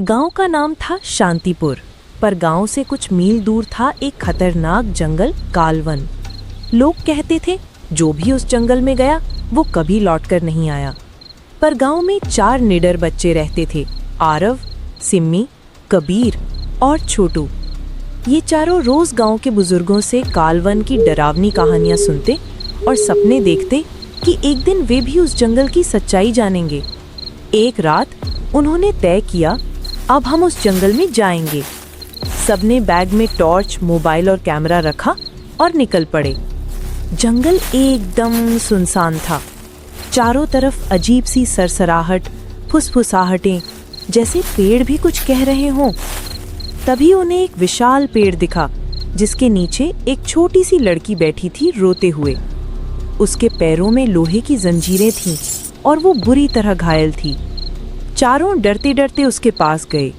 गांव का नाम था शांतिपुर, पर गांव से कुछ मील दूर था एक खतरनाक जंगल कालवन। लोग कहते थे जो भी उस जंगल में गया वो कभी लौटकर नहीं आया। पर गांव में 4 निडर बच्चे रहते थे, आरव, सिम्मी, कबीर और छोटू। ये चारों रोज गांव के बुजुर्गों से कालवन की डरावनी कहानियां सुनते और सपने देखते कि एक दिन वे भी उस जंगल की सच्चाई जानेंगे। एक रात उन्होंने तय किया, अब हम उस जंगल में जाएंगे। सबने बैग में टॉर्च, मोबाइल और कैमरा रखा और निकल पड़े। जंगल एकदम सुनसान था। चारों तरफ अजीब सी सरसराहट, फुसफुसाहटें, जैसे पेड़ भी कुछ कह रहे हों। तभी उन्हें एक विशाल पेड़ दिखा जिसके नीचे एक छोटी सी लड़की बैठी थी रोते हुए। उसके पैरों में लोहे की जंजीरें थीं और वो बुरी तरह घायल थी। चारों डरते डरते उसके पास गए।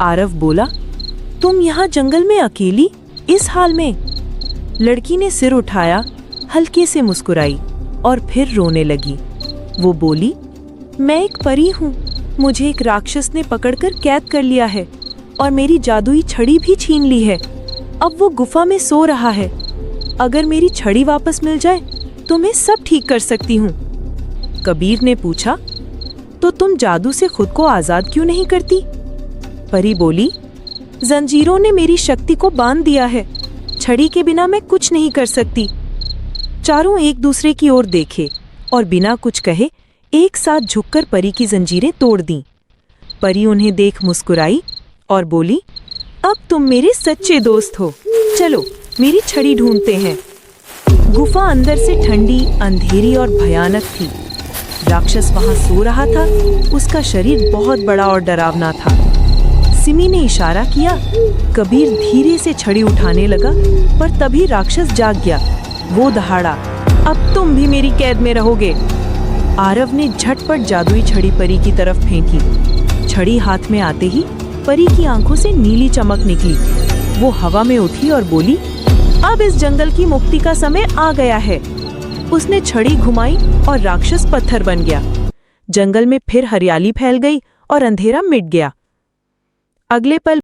आरव बोला, तुम यहाँ जंगल में अकेली, इस हाल में? लड़की ने सिर उठाया, हल्के से मुस्कुराई और फिर रोने लगी। वो बोली, मैं एक परी हूँ। मुझे एक राक्षस ने पकड़कर कैद कर लिया है और मेरी जादुई छड़ी भी छीन ली है। अब वो गुफा में सो रहा है। अगर मेरी छड़ी वापस मिल जाए तो मैं सब ठीक कर सकती हूँ। कबीर ने पूछा, तो तुम जादू से खुद को आजाद क्यों नहीं करती? परी बोली, जंजीरों ने मेरी शक्ति को बांध दिया है। छड़ी के बिना मैं कुछ नहीं कर सकती। चारों एक दूसरे की ओर देखे और बिना कुछ कहे एक साथ झुककर परी की जंजीरें तोड़ दीं। परी उन्हें देख मुस्कुराई और बोली, अब तुम मेरे सच्चे दोस्त हो। चलो मेरी छड़ी ढूंढते हैं। गुफा अंदर से ठंडी, अंधेरी और भयानक थी। राक्षस वहां सो रहा था। उसका शरीर बहुत बड़ा और डरावना था। सिमी ने इशारा किया। कबीर धीरे से छड़ी उठाने लगा, पर तभी राक्षस जाग गया। वो दहाड़ा, अब तुम भी मेरी कैद में रहोगे। आरव ने झटपट जादुई छड़ी परी की तरफ फेंकी। छड़ी हाथ में आते ही परी की आंखों से नीली चमक निकली। वो हवा में उठी और बोली, अब इस जंगल की मुक्ति का समय आ गया है। उसने छड़ी घुमाई और राक्षस पत्थर बन गया। जंगल में फिर हरियाली फैल गई और अंधेरा मिट गया। अगले पल